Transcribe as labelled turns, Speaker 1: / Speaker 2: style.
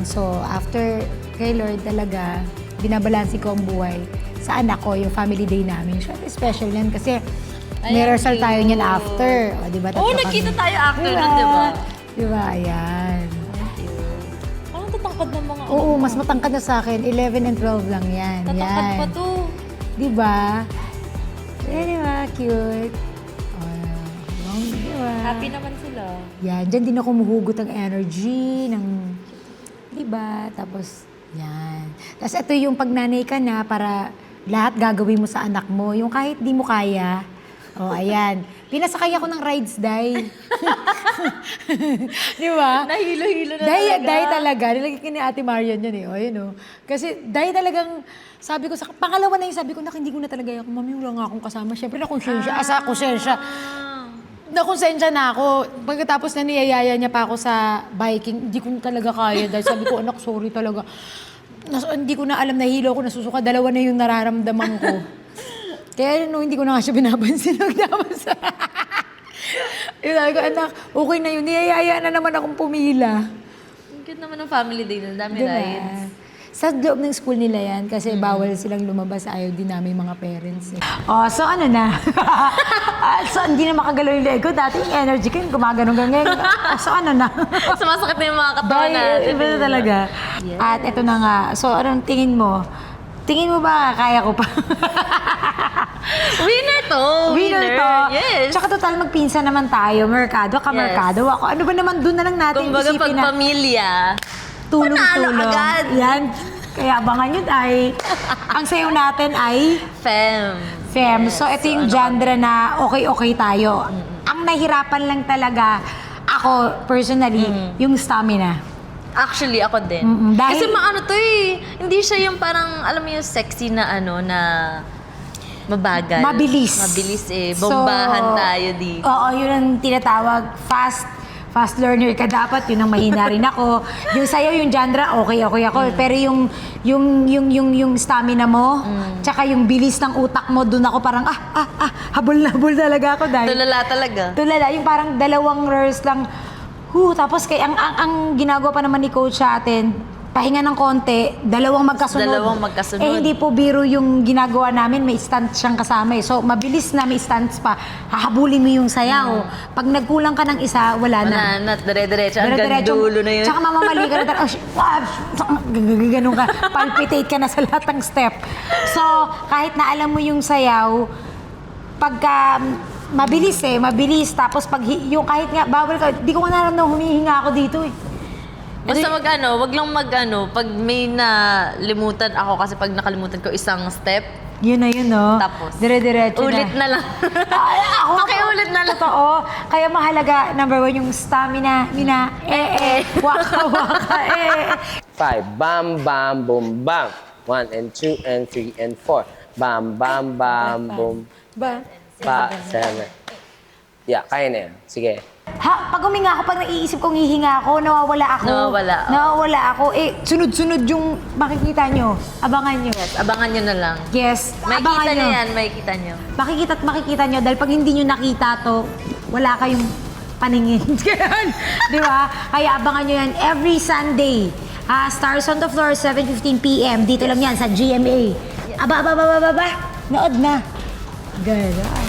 Speaker 1: So, after kay Lord talaga, binabalansi ko ang buhay sa anak ko, yung family day namin. Syempre, special yan kasi may rehearsal tayo niyan after. O, diba?
Speaker 2: Oo, nakita tayo after nun, diba?
Speaker 1: Diba? Ayan.
Speaker 2: Parang tatangkad ng mga
Speaker 1: Oo, mas matangkad na sa akin. 11 and 12 lang yan.
Speaker 2: Tatangkad
Speaker 1: Yan.
Speaker 2: pa to.
Speaker 1: Diba? Yan, diba? Cute. Diba?
Speaker 2: Happy naman sila.
Speaker 1: Yan, dyan din ako humuhugot ng energy, ng, diba? Tapos, yan. Tapos ito yung pag nanay ka na para lahat gagawin mo sa anak mo. Yung kahit di mo kaya, ayan. Pinasakay ako ng rides, Day. Di ba?
Speaker 2: Nahilo-hilo na
Speaker 1: Day talaga. Nilagay ko ni Ate Marian yun eh. O, yun o. Kasi Day talagang, sabi ko, pangalawa na yung sabi ko, hindi ko na talaga ako, mami, wala nga akong kasama. Siyempre, nakonsensya na ako. Pagkatapos na niyayaya niya pa ako sa biking, hindi ko talaga kaya. Dahil sabi ko, anak, sorry talaga. Hindi ko na alam, nahilo ako, nasusuka. Dalawa na yung nararamdaman ko. Kaya hindi ko na nga siya binabansin. Sabi ko, anak, okay na yun. Niyayaya na naman akong pumila.
Speaker 2: Ang cute naman ng family day na dami
Speaker 1: Diba?
Speaker 2: rides.
Speaker 1: Sa loob ng school nila yan kasi bawal silang lumabas. Ayaw din namin mga parents. So ano na? So hindi na makagalaw yung leg ko. Dati yung energy ko, gumagano'n ganyan. So ano na?
Speaker 2: Sumasakit na yung mga katawan natin.
Speaker 1: Iba na talaga.
Speaker 2: Yes.
Speaker 1: At ito na nga. So anong tingin mo? Tingin mo ba kaya ko pa?
Speaker 2: Winner to!
Speaker 1: Winner to.
Speaker 2: Yes.
Speaker 1: Tsaka total magpinsan naman tayo. Merkado, kamerkado ako. Ano ba naman doon na lang natin
Speaker 2: Kumbaga pag
Speaker 1: isipin na
Speaker 2: pamilya,
Speaker 1: tulong-tulong.
Speaker 2: panalo agad.
Speaker 1: Yan. Kaya abangan yun ay, ang sayo natin ay
Speaker 2: fem.
Speaker 1: Fem.
Speaker 2: Yes.
Speaker 1: So ito yung genre na okay tayo. Ang nahirapan lang talaga ako personally, yung stamina.
Speaker 2: Actually, ako din.
Speaker 1: Dahil-
Speaker 2: Kasi maano to eh. Hindi siya yung parang, alam mo yung sexy na ano, na mabagal.
Speaker 1: Mabilis.
Speaker 2: Mabilis eh. Bombahan
Speaker 1: So,
Speaker 2: tayo dito.
Speaker 1: Oo, yun ang tinatawag fast learner ka dapat, yun ang mahina rin ako. Yung sa'yo, yung genre, okay ako. Pero yung stamina mo, tsaka yung bilis ng utak mo, dun ako parang, habol na habol talaga ako dahil.
Speaker 2: Tulala talaga.
Speaker 1: Tulala, yung parang dalawang rehearse lang. Tapos ang ginagawa pa naman ni coach sa atin, pahinga ng konti, dalawang magkasunod. Hindi po biro yung ginagawa namin, may stunts siyang kasama eh. So, mabilis na may stunts pa. Hahabulin mo yung sayaw. Pag nagkulang ka ng isa, wala na.
Speaker 2: Wala na, dire-diretso. Hanggang dulo na yun.
Speaker 1: Tsaka mamamali ka na. Ganun ka. Palpitate ka na sa lahat ng step. So, kahit na alam mo yung sayaw, pagka mabilis. Tapos pag yung kahit nga bawal ka, di ko nga naramdaman humihinga ako dito eh.
Speaker 2: Basta wag lang pag may nalimutan ako kasi pag nakalimutan ko isang step,
Speaker 1: Yun na yun, no?
Speaker 2: Tapos,
Speaker 1: dire-diretso na.
Speaker 2: ulit na lang. Pakiulit na lang.
Speaker 1: Totoo. Kaya mahalaga, number 1, yung stamina, waka,
Speaker 3: 5. Bam, bam, boom, bam. 1 and 2 and 3 and 4. Bam, bam, bam, boom.
Speaker 1: Ba?
Speaker 3: 7. Yeah, kaya na yan. Sige.
Speaker 1: Pag huminga ako, pag naiisip kong hihinga ako, nawawala
Speaker 2: Nawawala
Speaker 1: ako. Sunod-sunod yung makikita nyo. Abangan nyo.
Speaker 2: Yes, abangan nyo na lang.
Speaker 1: Yes,
Speaker 2: Makikita
Speaker 1: abangan
Speaker 2: nyo yan, makikita nyo.
Speaker 1: Makikita nyo dahil pag hindi nyo nakita to, wala kayong paningin. Di ba? Kaya abangan nyo yan every Sunday. Stars on the Floor, 7:15 p.m. Dito lang yan sa GMA. Aba. Nood na. Gano'n.